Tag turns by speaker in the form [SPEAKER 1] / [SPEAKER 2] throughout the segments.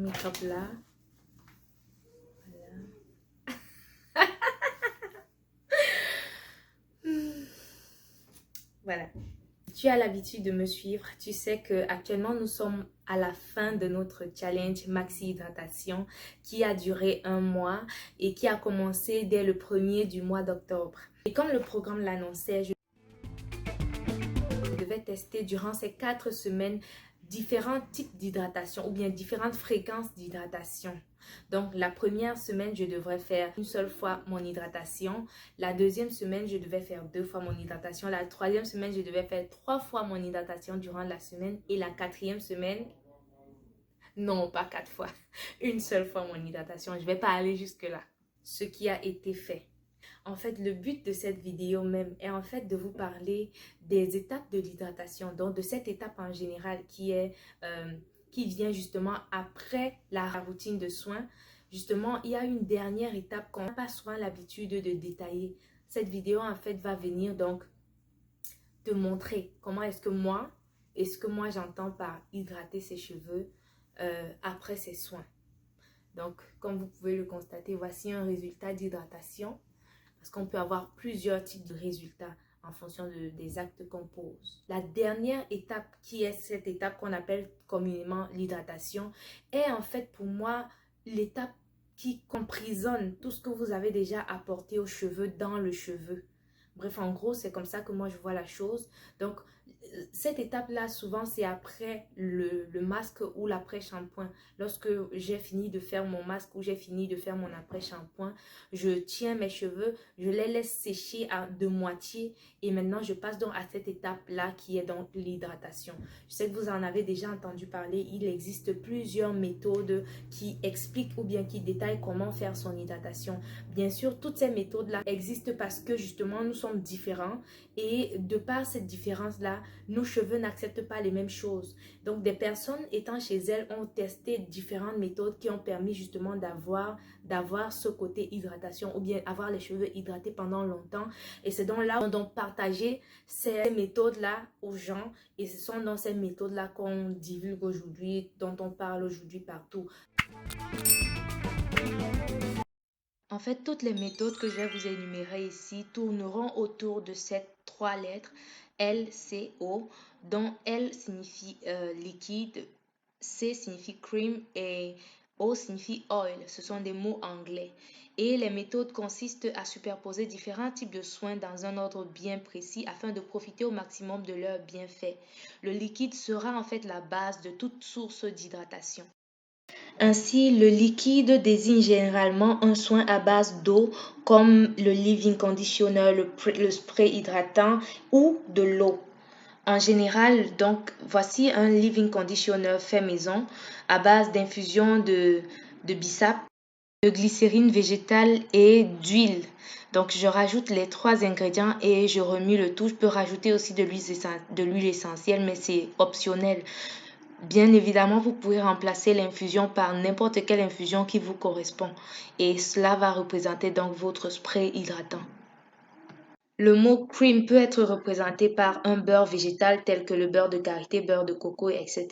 [SPEAKER 1] make-up là. Voilà. Tu as l'habitude de me suivre, tu sais que actuellement nous sommes à la fin de notre challenge Maxi Hydratation qui a duré 1 mois et qui a commencé dès le 1er du mois d'octobre. Et comme le programme l'annonçait, je devais tester durant ces 4 semaines différents types d'hydratation ou bien différentes fréquences d'hydratation. Donc, la première semaine, je devrais faire une seule fois mon hydratation. La deuxième semaine, je devais faire 2 fois mon hydratation. La troisième semaine, je devais faire 3 fois mon hydratation durant la semaine. Et la quatrième semaine, non, pas 4 fois, une seule fois mon hydratation. Je ne vais pas aller jusque-là. Ce qui a été fait. En fait, le but de cette vidéo même est en fait de vous parler des étapes de l'hydratation, donc de cette étape en général qui vient justement après la routine de soins. Justement, il y a une dernière étape qu'on n'a pas souvent l'habitude de détailler. Cette vidéo en fait va venir donc te montrer comment est-ce que moi j'entends par hydrater ses cheveux après ces soins. Donc, comme vous pouvez le constater, voici un résultat d'hydratation. Parce qu'on peut avoir plusieurs types de résultats en fonction des actes qu'on pose. La dernière étape, qui est cette étape qu'on appelle communément l'hydratation, est en fait pour moi l'étape qui emprisonne tout ce que vous avez déjà apporté aux cheveux dans le cheveu. Bref, en gros, c'est comme ça que moi je vois la chose. Donc, cette étape-là, souvent, c'est après le masque ou l'après-shampoing. Lorsque j'ai fini de faire mon masque ou j'ai fini de faire mon après-shampoing, je tiens mes cheveux, je les laisse sécher de moitié et maintenant, je passe donc à cette étape-là qui est donc l'hydratation. Je sais que vous en avez déjà entendu parler. Il existe plusieurs méthodes qui expliquent ou bien qui détaillent comment faire son hydratation. Bien sûr, toutes ces méthodes-là existent parce que justement, nous sommes différents et de par cette différence-là, nos cheveux n'acceptent pas les mêmes choses. Donc, des personnes étant chez elles ont testé différentes méthodes qui ont permis justement d'avoir ce côté hydratation ou bien avoir les cheveux hydratés pendant longtemps. Et c'est donc là qu'on partager ces méthodes-là aux gens et ce sont dans ces méthodes-là qu'on divulgue aujourd'hui, dont on parle aujourd'hui partout. En fait, toutes les méthodes que je vais vous énumérer ici tourneront autour de ces 3 lettres L, C, O, dont L signifie liquide, C signifie cream et O signifie oil. Ce sont des mots anglais. Et les méthodes consistent à superposer différents types de soins dans un ordre bien précis afin de profiter au maximum de leurs bienfaits. Le liquide sera en fait la base de toute source d'hydratation. Ainsi, le liquide désigne généralement un soin à base d'eau comme le leave-in conditioner, le spray hydratant ou de l'eau. En général, donc, voici un leave-in conditioner fait maison à base d'infusion de bissap, de glycérine végétale et d'huile. Donc, je rajoute les 3 ingrédients et je remue le tout. Je peux rajouter aussi de l'huile essentielle, mais c'est optionnel. Bien évidemment, vous pouvez remplacer l'infusion par n'importe quelle infusion qui vous correspond et cela va représenter donc votre spray hydratant. Le mot cream peut être représenté par un beurre végétal tel que le beurre de karité, beurre de coco, etc.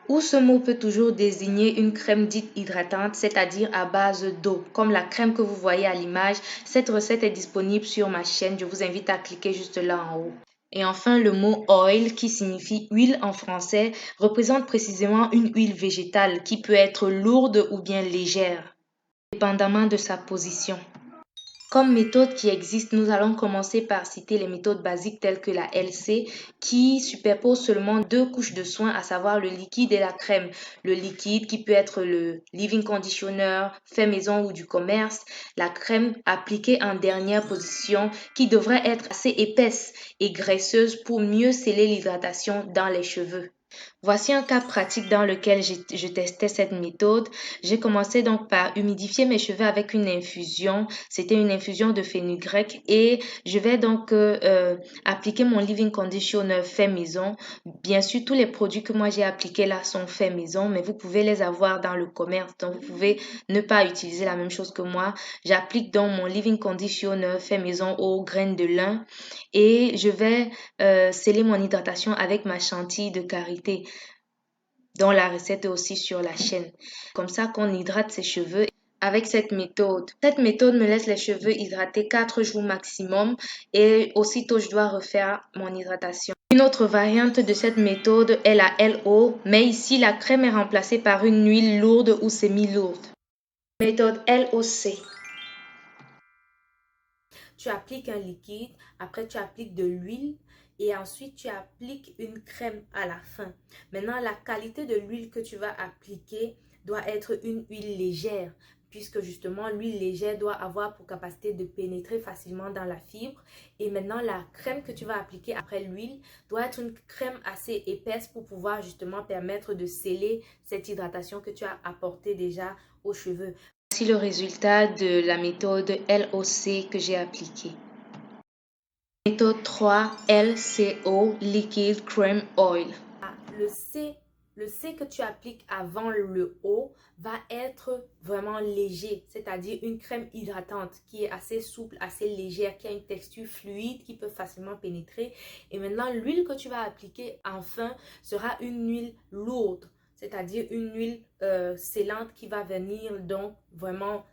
[SPEAKER 1] Ou ce mot peut toujours désigner une crème dite hydratante, c'est-à-dire à base d'eau, comme la crème que vous voyez à l'image. Cette recette est disponible sur ma chaîne, je vous invite à cliquer juste là en haut. Et enfin, le mot oil, qui signifie huile en français, représente précisément une huile végétale qui peut être lourde ou bien légère, dépendamment de sa position. Comme méthode qui existe, nous allons commencer par citer les méthodes basiques telles que la LC qui superpose seulement 2 couches de soins, à savoir le liquide et la crème. Le liquide qui peut être le leave-in conditioner fait maison ou du commerce. La crème appliquée en dernière position qui devrait être assez épaisse et graisseuse pour mieux sceller l'hydratation dans les cheveux. Voici un cas pratique dans lequel je testais cette méthode. J'ai commencé donc par humidifier mes cheveux avec une infusion. C'était une infusion de fenugrec et je vais donc appliquer mon leave-in conditioner fait maison. Bien sûr, tous les produits que moi j'ai appliqués là sont faits maison, mais vous pouvez les avoir dans le commerce. Donc, vous pouvez ne pas utiliser la même chose que moi. J'applique donc mon leave-in conditioner fait maison aux graines de lin et je vais sceller mon hydratation avec ma chantilly de karité. dont la recette est aussi sur la chaîne. Comme ça qu'on hydrate ses cheveux avec cette méthode. Cette méthode me laisse les cheveux hydratés 4 jours maximum et aussitôt je dois refaire mon hydratation. Une autre variante de cette méthode est la LO, mais ici la crème est remplacée par une huile lourde ou semi-lourde. Méthode LOC.
[SPEAKER 2] Tu appliques un liquide, après tu appliques de l'huile et ensuite tu appliques une crème à la fin. Maintenant, la qualité de l'huile que tu vas appliquer doit être une huile légère, puisque justement l'huile légère doit avoir pour capacité de pénétrer facilement dans la fibre. Et maintenant, la crème que tu vas appliquer après l'huile doit être une crème assez épaisse pour pouvoir justement permettre de sceller cette hydratation que tu as apportée déjà aux cheveux.
[SPEAKER 1] Voici le résultat de la méthode LOC que j'ai appliquée. Méthode 3, LCO, Liquid Cream Oil.
[SPEAKER 2] Le C que tu appliques avant le O va être vraiment léger, c'est-à-dire une crème hydratante qui est assez souple, assez légère, qui a une texture fluide, qui peut facilement pénétrer. Et maintenant, l'huile que tu vas appliquer enfin sera une huile lourde, c'est-à-dire une huile scellante qui va venir donc vraiment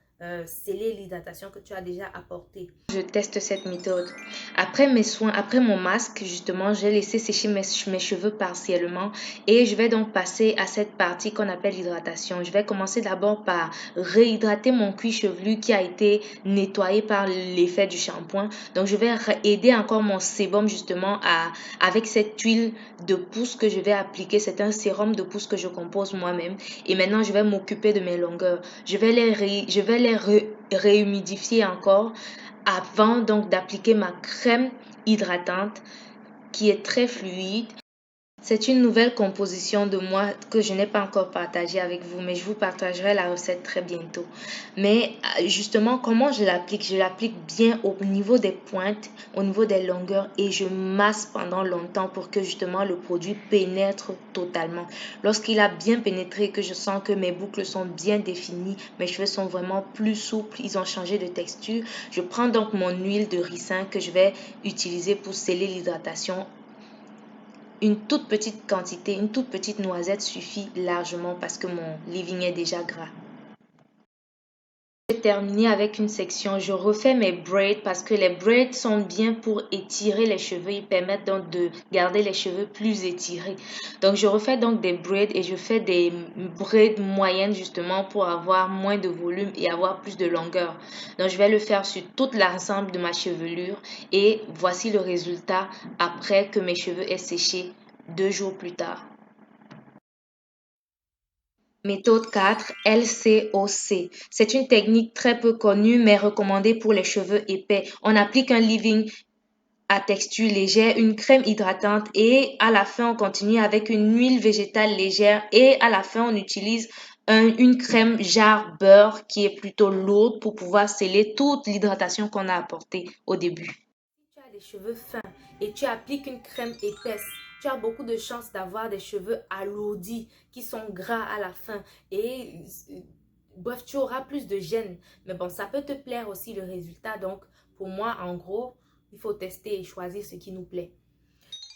[SPEAKER 2] sceller l'hydratation que tu as déjà apportée.
[SPEAKER 1] Je teste cette méthode. Après mes soins, après mon masque, justement, j'ai laissé sécher mes cheveux partiellement et je vais donc passer à cette partie qu'on appelle l'hydratation. Je vais commencer d'abord par réhydrater mon cuir chevelu qui a été nettoyé par l'effet du shampoing. Donc, je vais aider encore mon sébum justement avec cette huile de pousse que je vais appliquer. C'est un sérum de pousse que je compose moi-même. Et maintenant, je vais m'occuper de mes longueurs. Je vais les réhumidifier encore avant donc d'appliquer ma crème hydratante qui est très fluide. C'est une nouvelle composition de moi que je n'ai pas encore partagée avec vous, mais je vous partagerai la recette très bientôt. Mais justement, comment je l'applique? Je l'applique bien au niveau des pointes, au niveau des longueurs et je masse pendant longtemps pour que justement le produit pénètre totalement. Lorsqu'il a bien pénétré, que je sens que mes boucles sont bien définies, mes cheveux sont vraiment plus souples, ils ont changé de texture, je prends donc mon huile de ricin que je vais utiliser pour sceller l'hydratation. Une toute petite quantité, une toute petite noisette suffit largement parce que mon leave-in est déjà gras. Je vais terminer avec une section, je refais mes braids parce que les braids sont bien pour étirer les cheveux, ils permettent donc de garder les cheveux plus étirés. Donc je refais donc des braids et je fais des braids moyennes justement pour avoir moins de volume et avoir plus de longueur. Donc je vais le faire sur toute l'ensemble de ma chevelure et voici le résultat après que mes cheveux aient séché 2 jours plus tard. Méthode 4, LCOC. C'est une technique très peu connue mais recommandée pour les cheveux épais. On applique un leave-in à texture légère, une crème hydratante et à la fin on continue avec une huile végétale légère et à la fin on utilise une crème jarre beurre qui est plutôt lourde pour pouvoir sceller toute l'hydratation qu'on a apportée au début.
[SPEAKER 2] Si tu as des cheveux fins et tu appliques une crème épaisse, tu as beaucoup de chances d'avoir des cheveux alourdis qui sont gras à la fin et bref, tu auras plus de gêne. Mais bon, ça peut te plaire aussi le résultat. Donc, pour moi, en gros, il faut tester et choisir ce qui nous plaît.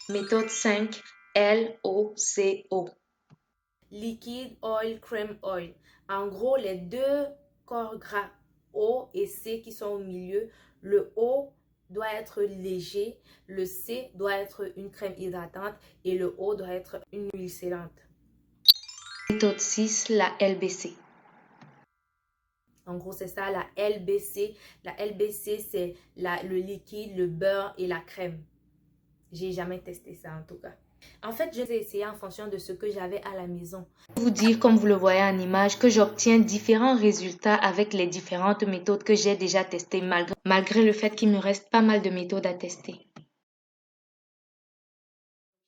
[SPEAKER 1] Méthode 5, LOCO.
[SPEAKER 2] Liquid Oil Cream Oil. En gros, les deux corps gras O et C qui sont au milieu, le O doit être léger, le C doit être une crème hydratante et le O doit être une huile scellante.
[SPEAKER 1] Méthode 6, la LBC.
[SPEAKER 2] En gros, c'est ça, la LBC. La LBC, c'est le liquide, le beurre et la crème. J'ai jamais testé ça en tout cas. En fait, je vais essayer en fonction de ce que j'avais à la maison.
[SPEAKER 1] Vous dire, comme vous le voyez en image, que j'obtiens différents résultats avec les différentes méthodes que j'ai déjà testées, malgré le fait qu'il me reste pas mal de méthodes à tester.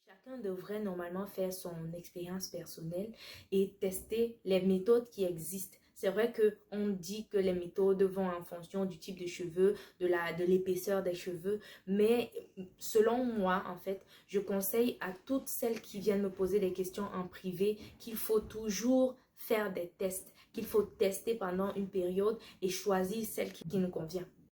[SPEAKER 2] Chacun devrait normalement faire son expérience personnelle et tester les méthodes qui existent. C'est vrai qu'on dit que les méthodes vont en fonction du type de cheveux, de l'épaisseur des cheveux, mais selon moi, en fait, je conseille à toutes celles qui viennent me poser des questions en privé qu'il faut toujours faire des tests, qu'il faut tester pendant une période et choisir celle qui nous convient.